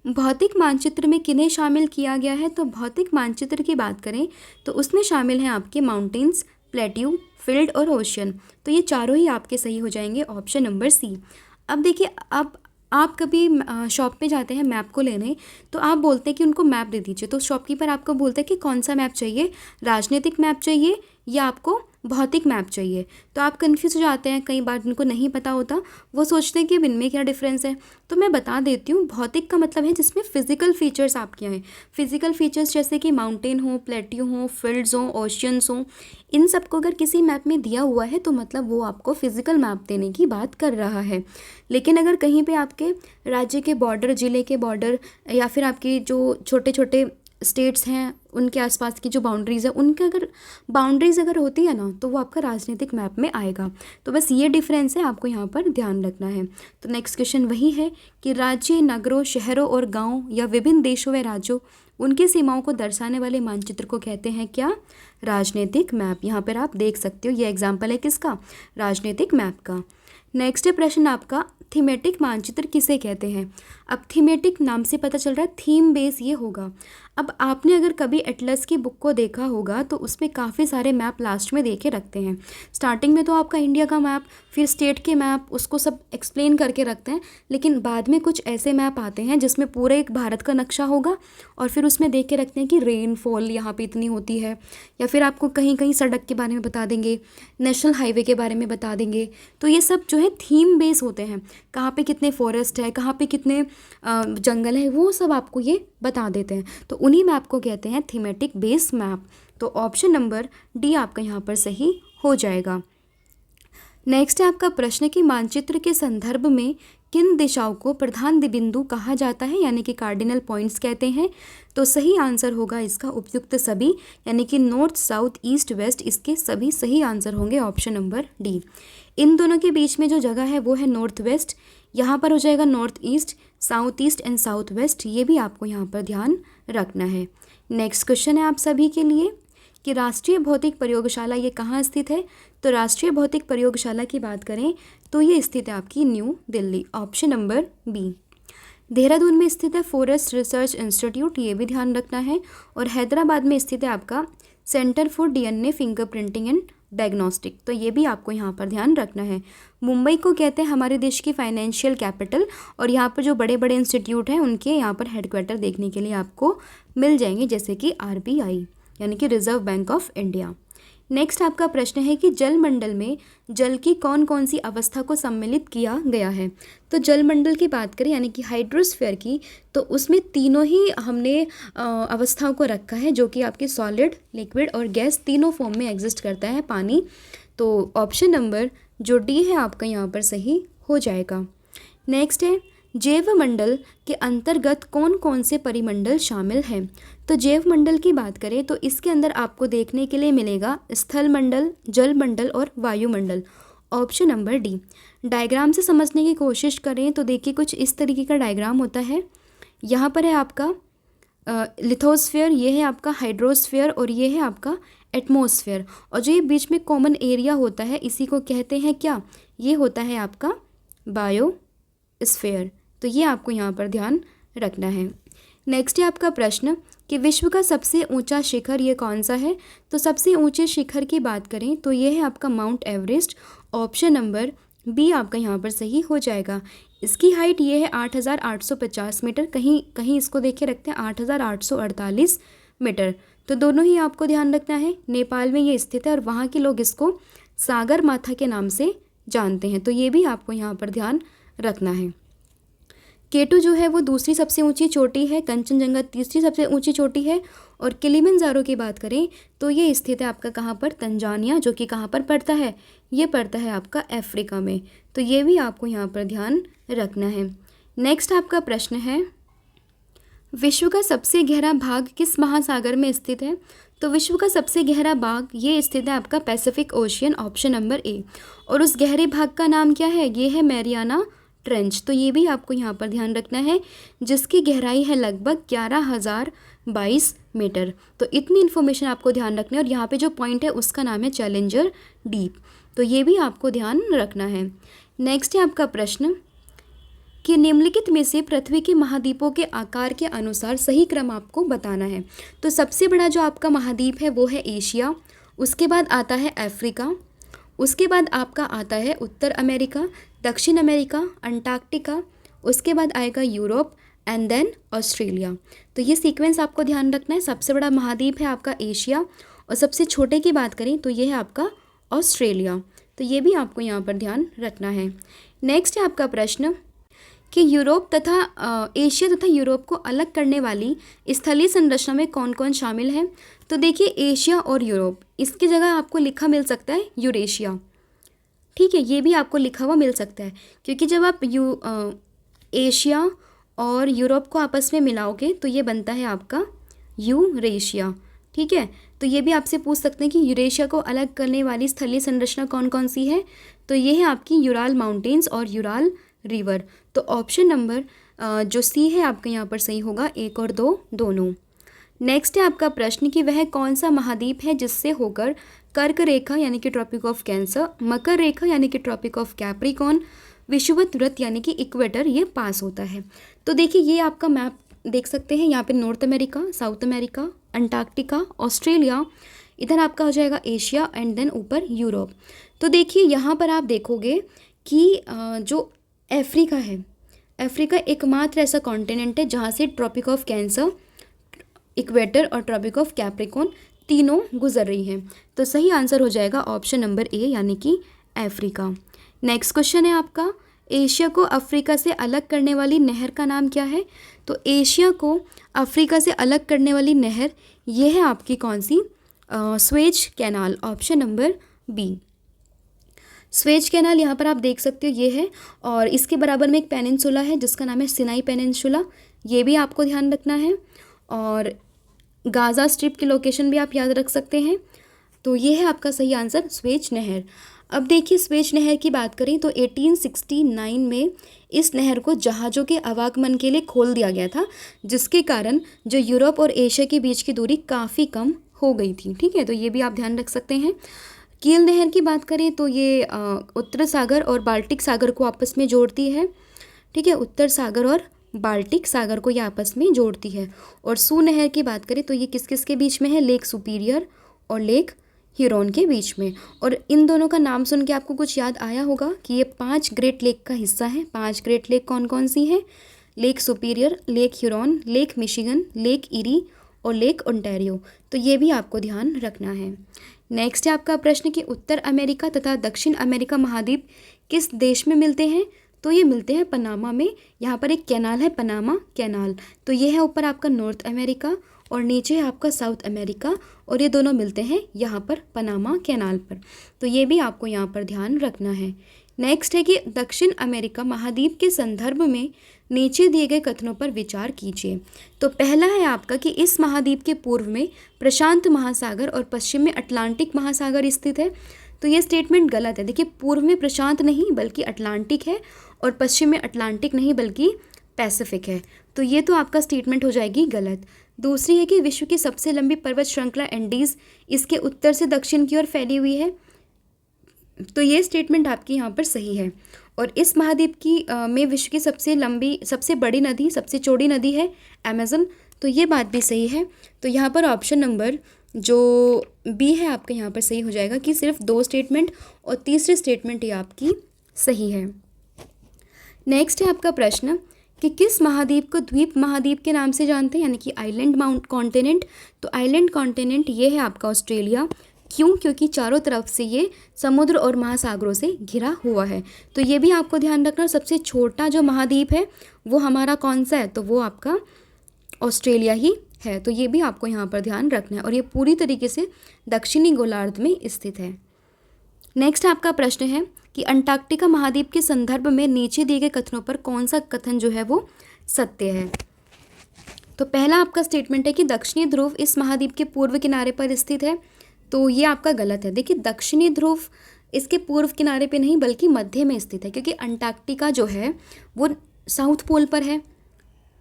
भौतिक मानचित्र में किन्हें शामिल किया गया है। तो भौतिक मानचित्र की बात करें तो उसमें शामिल हैं आपके माउंटेन्स, प्लेट्यू, फील्ड और ओशियन। तो ये चारों ही आपके सही हो जाएंगे। Option number C. अब देखिए, अब आप कभी शॉप पे जाते हैं मैप को लेने, तो आप बोलते हैं कि उनको मैप दे दीजिए, तो शॉपकीपर आपको बोलता है कि कौन सा मैप चाहिए, राजनीतिक मैप चाहिए या आपको भौतिक मैप चाहिए। तो आप कंफ्यूज हो जाते हैं, कई बार उनको नहीं पता होता, वो सोचते हैं कि इनमें क्या डिफरेंस है। तो मैं बता देती हूँ, भौतिक का मतलब है जिसमें फिजिकल फीचर्स आपके आए। फिजिकल फीचर्स जैसे कि माउंटेन हो, प्लेट्यू हो, फील्ड्स हो, ओशियंस हो, इन सबको अगर किसी मैप में दिया हुआ है तो मतलब वो आपको फिजिकल मैप देने की बात कर रहा है। लेकिन अगर कहीं पे आपके राज्य के बॉर्डर, ज़िले के बॉर्डर, या फिर आपके जो छोटे छोटे स्टेट्स हैं उनके आसपास की जो बाउंड्रीज़ है, उनके अगर बाउंड्रीज़ अगर होती है ना, तो वो आपका राजनीतिक मैप में आएगा। तो बस ये डिफरेंस है, आपको यहाँ पर ध्यान रखना है। तो नेक्स्ट क्वेश्चन वही है कि राज्य, नगरों, शहरों और गाँव या विभिन्न देशों व राज्यों उनकी सीमाओं को दर्शाने वाले मानचित्र को कहते हैं क्या? राजनीतिक मैप। यहाँ पर आप देख सकते हो, ये एग्जाम्पल है किसका? राजनीतिक मैप का। नेक्स्ट प्रश्न आपका, थीमेटिक मानचित्र किसे कहते हैं? अब थीमेटिक नाम से पता चल रहा है थीम बेस ये होगा। अब आपने अगर कभी एटलस की बुक को देखा होगा तो उसमें काफ़ी सारे मैप लास्ट में दे के रखते हैं। स्टार्टिंग में तो आपका इंडिया का मैप, फिर स्टेट के मैप, उसको सब एक्सप्लेन करके रखते हैं, लेकिन बाद में कुछ ऐसे मैप आते हैं जिसमें पूरे एक भारत का नक्शा होगा और फिर उसमें देख के रखते हैं कि रेनफॉल यहाँ पे इतनी होती है, या फिर आपको कहीं कहीं सड़क के बारे में बता देंगे, नेशनल हाईवे के बारे में बता देंगे। तो ये सब जो है थीम बेस होते हैं, कहाँ पे कितने फॉरेस्ट है, कहाँ पे कितने जंगल है, वो सब आपको ये बता देते हैं। तो उन्हीं मैप को कहते हैं थीमेटिक बेस मैप। तो ऑप्शन नंबर डी आपका यहाँ पर सही हो जाएगा। नेक्स्ट है आपका प्रश्न कि मानचित्र के संदर्भ में किन दिशाओं को प्रधान बिंदु कहा जाता है, यानी कि कार्डिनल पॉइंट्स कहते हैं। तो सही आंसर होगा इसका उपयुक्त सभी, यानी कि नॉर्थ, साउथ, ईस्ट, वेस्ट, इसके सभी सही आंसर होंगे ऑप्शन नंबर डी। इन दोनों के बीच में जो जगह है वो है नॉर्थ वेस्ट, यहाँ पर हो जाएगा north east, south east and south west, ये भी आपको यहाँ पर ध्यान रखना है। नेक्स्ट क्वेश्चन है आप सभी के लिए कि राष्ट्रीय भौतिक प्रयोगशाला ये कहाँ स्थित है? तो राष्ट्रीय भौतिक प्रयोगशाला की बात करें तो ये स्थित है आपकी new Delhi, option number B. Dehradun में स्थित है फॉरेस्ट रिसर्च इंस्टीट्यूट, ये भी ध्यान रखना है। और हैदराबाद में स्थित है आपका centre for DNA fingerprinting and diagnostic, तो ये भी आपको यहाँ पर ध्यान रखना है। मुंबई को कहते हैं हमारे देश की फाइनेंशियल कैपिटल, और यहाँ पर जो बड़े बड़े इंस्टीट्यूट हैं उनके यहाँ पर हेडक्वार्टर देखने के लिए आपको मिल जाएंगे, जैसे कि आरबीआई यानी कि reserve bank of India. Next आपका प्रश्न है कि जलमंडल में जल की कौन कौन सी अवस्था को सम्मिलित किया गया है? तो जलमंडल की बात करें यानी कि हाइड्रोस्फीयर की, तो उसमें तीनों ही हमने अवस्थाओं को रखा है, जो कि आपके सॉलिड, लिक्विड और गैस तीनों फॉर्म में एग्जिस्ट करता है पानी। तो ऑप्शन नंबर जो डी है आपका यहाँ पर सही हो जाएगा। नेक्स्ट है जैवमंडल के अंतर्गत कौन कौन से परिमंडल शामिल हैं? तो जैवमंडल की बात करें तो इसके अंदर आपको देखने के लिए मिलेगा स्थल मंडल, जल मंडल और वायुमंडल, ऑप्शन नंबर डी। डायग्राम से समझने की कोशिश करें तो देखिए कुछ इस तरीके का डायग्राम होता है। यहाँ पर है आपका लिथोस्फीयर, ये है आपका हाइड्रोस्फीयर और ये है आपका एटमॉस्फेयर, और जो ये बीच में कॉमन एरिया होता है इसी को कहते हैं क्या? ये होता है आपका बायोस्फीयर। तो ये आपको यहाँ पर ध्यान रखना है। नेक्स्ट है आपका प्रश्न कि विश्व का सबसे ऊंचा शिखर ये कौन सा है? तो सबसे ऊंचे शिखर की बात करें तो ये है आपका mount Everest, option number B आपका यहाँ पर सही हो जाएगा। इसकी हाइट ये है 8,850 मीटर, कहीं कहीं इसको देखे रखते हैं 8,848 मीटर। तो दोनों ही आपको ध्यान रखना है। नेपाल में ये स्थित है और वहाँ के लोग इसको सागर माथा के नाम से जानते हैं, तो ये भी आपको यहाँ पर ध्यान रखना है। केटू जो है वो दूसरी सबसे ऊंची चोटी है, कंचनजंगा तीसरी सबसे ऊंची चोटी है, और किलिमंजारो की बात करें तो ये स्थित है आपका कहाँ पर? तंजानिया, जो कि कहाँ पर पड़ता है? ये पड़ता है आपका अफ्रीका में। तो ये भी आपको यहाँ पर ध्यान रखना है। नेक्स्ट आपका प्रश्न है विश्व का सबसे गहरा भाग किस महासागर में स्थित है? तो विश्व का सबसे गहरा भाग ये स्थित है आपका Pacific ocean, option number A. और उस गहरे भाग का नाम क्या है? ये है मैरियाना ट्रेंच। तो ये भी आपको यहाँ पर ध्यान रखना है, जिसकी गहराई है लगभग 11,022 मीटर। तो इतनी इन्फॉर्मेशन आपको ध्यान रखना है, और यहाँ पे जो पॉइंट है उसका नाम है चैलेंजर डीप। तो ये भी आपको ध्यान रखना है। नेक्स्ट है आपका प्रश्न कि निम्नलिखित में से पृथ्वी के महाद्वीपों के आकार के अनुसार सही क्रम आपको बताना है। तो सबसे बड़ा जो आपका महाद्वीप है वो है एशिया, उसके बाद आता है अफ्रीका, उसके बाद आपका आता है उत्तर अमेरिका, दक्षिण अमेरिका, अंटार्कटिका, उसके बाद आएगा यूरोप एंड देन ऑस्ट्रेलिया। तो ये सीक्वेंस आपको ध्यान रखना है। सबसे बड़ा महाद्वीप है आपका एशिया, और सबसे छोटे की बात करें तो ये है आपका ऑस्ट्रेलिया। तो ये भी आपको यहाँ पर ध्यान रखना है। नेक्स्ट है आपका प्रश्न कि यूरोप तथा एशिया तथा यूरोप को अलग करने वाली स्थलीय संरचना में कौन कौन शामिल है? तो देखिए एशिया और यूरोप, इसकी जगह आपको लिखा मिल सकता है यूरेशिया, ठीक है, ये भी आपको लिखा हुआ मिल सकता है, क्योंकि जब आप एशिया और यूरोप को आपस में मिलाओगे तो ये बनता है आपका यूरेशिया, ठीक है। तो ये भी आपसे पूछ सकते हैं कि यूरेशिया को अलग करने वाली स्थलीय संरचना कौन कौन सी है? तो ये है आपकी यूराल माउंटेन्स और यूराल रिवर। तो ऑप्शन नंबर जो सी है आपके यहाँ पर सही होगा, 1 और 2 दोनों। नेक्स्ट है आपका प्रश्न कि वह कौन सा महाद्वीप है जिससे होकर कर्क रेखा यानी कि ट्रॉपिक ऑफ कैंसर, मकर रेखा यानी कि ट्रॉपिक ऑफ कैप्रिकॉर्न, विषुवत वृत्त यानी कि इक्वेटर ये पास होता है। तो देखिए ये आपका मैप देख सकते हैं, यहाँ पे north America, south America, Antarctica, Australia, इधर आपका हो जाएगा एशिया एंड देन ऊपर यूरोप। तो देखिए यहाँ पर आप देखोगे कि जो अफ्रीका है, अफ्रीका एकमात्र ऐसा कॉन्टिनेंट है जहाँ से ट्रॉपिक ऑफ कैंसर, इक्वेटर और ट्रॉपिक ऑफ कैप्रिकॉर्न तीनों गुजर रही हैं। तो सही आंसर हो जाएगा ऑप्शन नंबर ए यानी कि अफ्रीका। नेक्स्ट क्वेश्चन है आपका, एशिया को अफ्रीका से अलग करने वाली नहर का नाम क्या है? तो एशिया को अफ्रीका से अलग करने वाली नहर ये है आपकी कौन सी? Suez canal, option number B. Suez canal यहाँ पर आप देख सकते हो ये है, और इसके बराबर में एक पेनिनसुला है जिसका नाम है सिनाई पेनिनसुला, ये भी आपको ध्यान रखना है। और गाज़ा स्ट्रिप की लोकेशन भी आप याद रख सकते हैं। तो ये है आपका सही आंसर स्वेज नहर। अब देखिए स्वेज नहर की बात करें तो 1869 में इस नहर को जहाज़ों के आवागमन के लिए खोल दिया गया था, जिसके कारण जो यूरोप और एशिया के बीच की दूरी काफ़ी कम हो गई थी। ठीक है, तो ये भी आप ध्यान रख सकते हैं। कील नहर की बात करें तो ये उत्तर सागर और बाल्टिक सागर को आपस में जोड़ती है। ठीक है, उत्तर सागर और बाल्टिक सागर को ये आपस में जोड़ती है। और सू नहर की बात करें तो ये किस किस के बीच में है? लेक सुपीरियर और लेक ह्यूरोन के बीच में। और इन दोनों का नाम सुन के आपको कुछ याद आया होगा कि ये 5 ग्रेट लेक का हिस्सा है। 5 ग्रेट लेक कौन कौन सी हैं? Lake superior, lake Huron, lake Michigan, lake eri और लेक ओंटारियो। तो ये भी आपको ध्यान रखना है। नेक्स्ट है आपका प्रश्न कि उत्तर अमेरिका तथा दक्षिण अमेरिका महाद्वीप किस देश में मिलते हैं? तो ये मिलते हैं पनामा में। यहाँ पर एक कैनाल है पनामा कैनाल, तो ये है ऊपर आपका नॉर्थ अमेरिका और नीचे है आपका साउथ अमेरिका, और ये दोनों मिलते हैं यहाँ पर पनामा कैनाल पर। तो ये भी आपको यहाँ पर ध्यान रखना है। नेक्स्ट है कि दक्षिण अमेरिका महाद्वीप के संदर्भ में नीचे दिए गए कथनों पर विचार कीजिए। तो पहला है आपका कि इस महाद्वीप के पूर्व में प्रशांत महासागर और पश्चिम में अटलांटिक महासागर स्थित है। तो ये स्टेटमेंट गलत है। देखिए पूर्व में प्रशांत नहीं बल्कि अटलांटिक है, और पश्चिम में अटलांटिक नहीं बल्कि पैसिफिक है। तो ये तो आपका स्टेटमेंट हो जाएगी गलत। दूसरी है कि विश्व की सबसे लंबी पर्वत श्रृंखला एंडीज़ इसके उत्तर से दक्षिण की ओर फैली हुई है। तो ये स्टेटमेंट आपकी यहाँ पर सही है। और इस महाद्वीप की में विश्व की सबसे लंबी, सबसे बड़ी नदी, सबसे चौड़ी नदी है अमेज़न। तो ये बात भी सही है। तो यहाँ पर ऑप्शन नंबर जो बी है आपका यहाँ पर सही हो जाएगा कि सिर्फ 2 स्टेटमेंट और तीसरी स्टेटमेंट ये आपकी सही है। नेक्स्ट है आपका प्रश्न कि किस महाद्वीप को द्वीप महाद्वीप के नाम से जानते हैं, यानी कि आइलैंड माउंट कॉन्टिनेंट। तो आइलैंड कॉन्टिनेंट ये है आपका ऑस्ट्रेलिया। क्यों? क्योंकि चारों तरफ से ये समुद्र और महासागरों से घिरा हुआ है। तो ये भी आपको ध्यान रखना। सबसे छोटा जो महाद्वीप है वो हमारा कौन सा है? तो वो आपका ऑस्ट्रेलिया ही है। तो ये भी आपको यहाँ पर ध्यान रखना है, और ये पूरी तरीके से दक्षिणी गोलार्ध में स्थित है। नेक्स्ट आपका प्रश्न है कि अंटार्कटिका महाद्वीप के संदर्भ में नीचे दिए गए कथनों पर कौन सा कथन जो है वो सत्य है? तो पहला आपका स्टेटमेंट है कि दक्षिणी ध्रुव इस महाद्वीप के पूर्व किनारे पर स्थित है। तो ये आपका गलत है। देखिए दक्षिणी ध्रुव इसके पूर्व किनारे पे नहीं बल्कि मध्य में स्थित है, क्योंकि अंटार्कटिका जो है वो साउथ पोल पर है।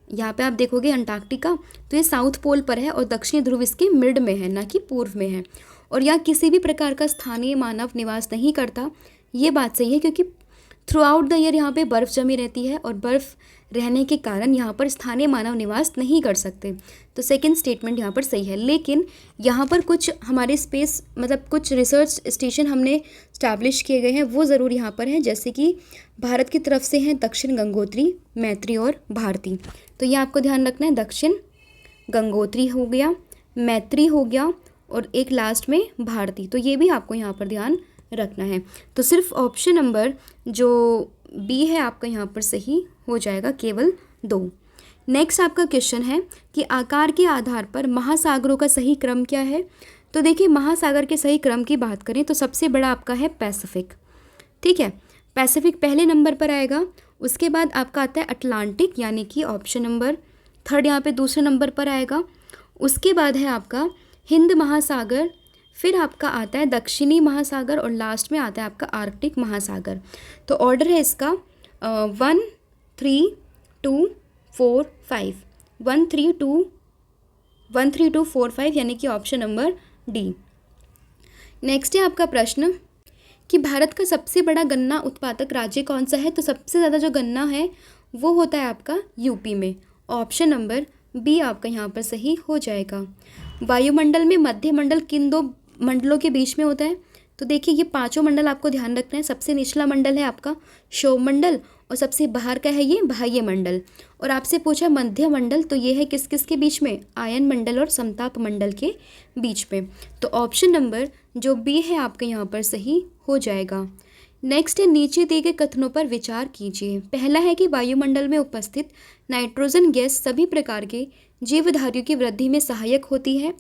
यहाँ पे आप देखोगे अंटार्कटिका, तो ये साउथ पोल पर है और दक्षिणी ध्रुव इसके मिड में है, ना कि पूर्व में है। और यहाँ किसी भी प्रकार का स्थानीय मानव निवास नहीं करता। ये बात सही है, क्योंकि थ्रू आउट द ईयर यहाँ पे बर्फ़ जमी रहती है, और बर्फ़ रहने के कारण यहाँ पर स्थानीय मानव निवास नहीं कर सकते। तो सेकंड स्टेटमेंट यहाँ पर सही है। लेकिन यहाँ पर कुछ हमारे स्पेस मतलब कुछ रिसर्च स्टेशन हमने स्टैब्लिश किए गए हैं, वो ज़रूर यहाँ पर हैं, जैसे कि भारत की तरफ से हैं दक्षिण गंगोत्री, मैत्री और भारती। तो ये आपको ध्यान रखना है। दक्षिण गंगोत्री हो गया, मैत्री हो गया, और एक लास्ट में भारती। तो ये भी आपको यहाँ पर ध्यान रखना है। तो सिर्फ ऑप्शन नंबर जो बी है आपका यहाँ पर सही हो जाएगा, केवल 2। नेक्स्ट आपका क्वेश्चन है कि आकार के आधार पर महासागरों का सही क्रम क्या है। तो देखिए महासागर के सही क्रम की बात करें तो सबसे बड़ा आपका है पैसिफिक। ठीक है, पैसिफिक पहले नंबर पर आएगा। उसके बाद आपका आता है अटलांटिक, यानी कि ऑप्शन नंबर 3 यहाँ पे दूसरे नंबर पर आएगा। उसके बाद है आपका हिंद महासागर, फिर आपका आता है दक्षिणी महासागर, और लास्ट में आता है आपका आर्कटिक महासागर। तो ऑर्डर है इसका 1 3 2 4 5, 1 3 2 13245 यानी कि ऑप्शन नंबर डी। नेक्स्ट है आपका प्रश्न कि भारत का सबसे बड़ा गन्ना उत्पादक राज्य कौन सा है। तो सबसे ज़्यादा जो गन्ना है वो होता है आपका यूपी में। ऑप्शन नंबर बी आपका यहाँ पर सही हो जाएगा। वायुमंडल में मध्य मंडल किन दो मंडलों के बीच में होता है। तो देखिए ये पांचों मंडल आपको ध्यान रखना है। सबसे निचला मंडल है आपका क्षोभ मंडल और सबसे बाहर का है ये बाह्य मंडल। और आपसे पूछा मध्य मंडल, तो ये है किस किस के बीच में, आयन मंडल और समताप मंडल के बीच में। तो ऑप्शन नंबर जो बी है आपका यहाँ पर सही हो जाएगा। नेक्स्ट है नीचे दिए गए कथनों पर विचार कीजिए। पहला है कि वायुमंडल में उपस्थित नाइट्रोजन गैस सभी प्रकार के जीवधारियों की वृद्धि में सहायक होती है।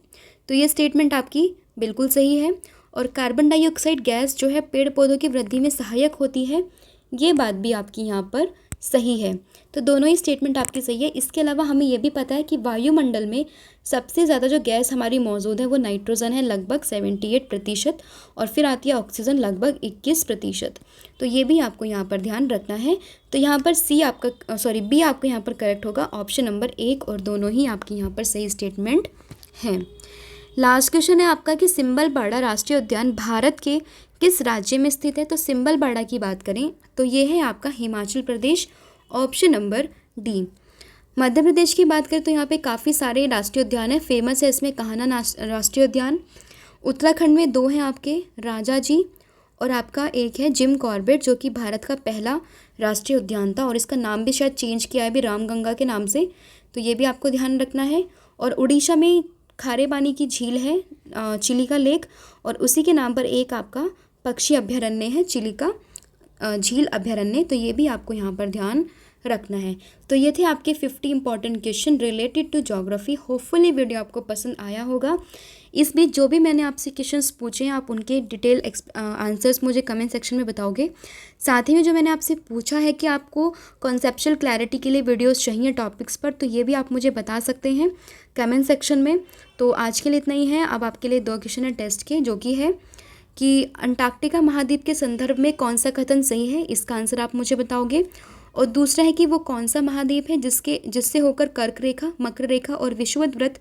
तो ये स्टेटमेंट आपकी बिल्कुल सही है। और कार्बन डाइऑक्साइड गैस जो है पेड़ पौधों की वृद्धि में सहायक होती है, ये बात भी आपकी यहाँ पर सही है। तो दोनों ही स्टेटमेंट आपकी सही है। इसके अलावा हमें ये भी पता है कि वायुमंडल में सबसे ज़्यादा जो गैस हमारी मौजूद है वो नाइट्रोजन है लगभग 78%, और फिर आती है ऑक्सीजन लगभग 21%। तो ये भी आपको यहाँ पर ध्यान रखना है। तो यहाँ पर बी आपका यहाँ पर करेक्ट होगा, ऑप्शन नंबर 1 और दोनों ही आपकी यहाँ पर सही स्टेटमेंट हैं। लास्ट क्वेश्चन है आपका कि सिंबलबाड़ा राष्ट्रीय उद्यान भारत के किस राज्य में स्थित है। तो सिंबलबाड़ा की बात करें तो ये है आपका Himachal Pradesh, option number D. Madhya Pradesh की बात करें तो यहाँ पे काफ़ी सारे राष्ट्रीय उद्यान है, फेमस है इसमें कान्हा राष्ट्रीय उद्यान। उत्तराखंड में 2 हैं आपके, राजा जी और आपका एक है जिम कॉर्बेट, जो कि भारत का पहला राष्ट्रीय उद्यान था और इसका नाम भी शायद चेंज किया है अभी रामगंगा के नाम से। तो ये भी आपको ध्यान रखना है। और उड़ीसा में खारे पानी की झील है चिलिका लेक, और उसी के नाम पर एक आपका पक्षी अभ्यारण्य है चिलिका झील अभ्यारण्य। तो ये भी आपको यहाँ पर ध्यान रखना है। तो ये थे आपके 50 important question related to geography. Hopefully video आपको पसंद आया होगा। इस बीच जो भी मैंने आपसे क्वेश्चंस पूछे हैं आप उनके डिटेल आंसर्स मुझे कमेंट सेक्शन में बताओगे। साथ ही में जो मैंने आपसे पूछा है कि आपको कॉन्सेप्चुअल क्लैरिटी के लिए वीडियोस चाहिए टॉपिक्स पर, तो ये भी आप मुझे बता सकते हैं कमेंट सेक्शन में। तो आज के लिए इतना ही है। अब आपके लिए 2 क्वेश्चन है टेस्ट के, जो कि है कि अंटार्कटिका महाद्वीप के संदर्भ में कौन सा कथन सही है, इसका आंसर आप मुझे बताओगे। और दूसरा है कि वो कौन सा महाद्वीप है जिससे होकर कर्क रेखा, मकर रेखा और विषुवत वृत्त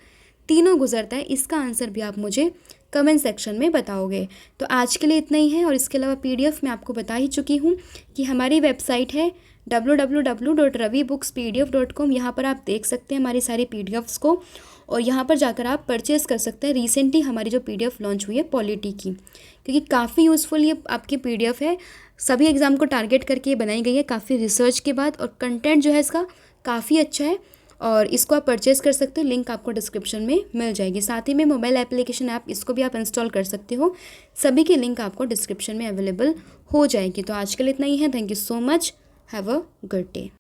तीनों गुजरता है, इसका आंसर भी आप मुझे कमेंट सेक्शन में बताओगे। तो आज के लिए इतना ही है। और इसके अलावा PDF मैं आपको बता ही चुकी हूँ कि हमारी वेबसाइट है www.ravibookspdf.com। यहाँ पर आप देख सकते हैं हमारी सारी PDFs को, और यहाँ पर जाकर आप परचेज़ कर सकते हैं। रिसेंटली हमारी जो PDF लॉन्च हुई है पॉलिटी की, क्योंकि काफ़ी यूज़फुल ये आपकी PDF है। सभी एग्ज़ाम को टारगेट करके ये बनाई गई है काफ़ी रिसर्च के बाद, और कंटेंट जो है इसका काफ़ी अच्छा है और इसको आप परचेज़ कर सकते हो। लिंक आपको डिस्क्रिप्शन में मिल जाएगी। साथ ही में मोबाइल एप्लीकेशन ऐप, इसको भी आप इंस्टॉल कर सकते हो। सभी की लिंक आपको डिस्क्रिप्शन में अवेलेबल हो जाएगी। तो आज के लिए इतना ही है। Thank you so much. Have a good day.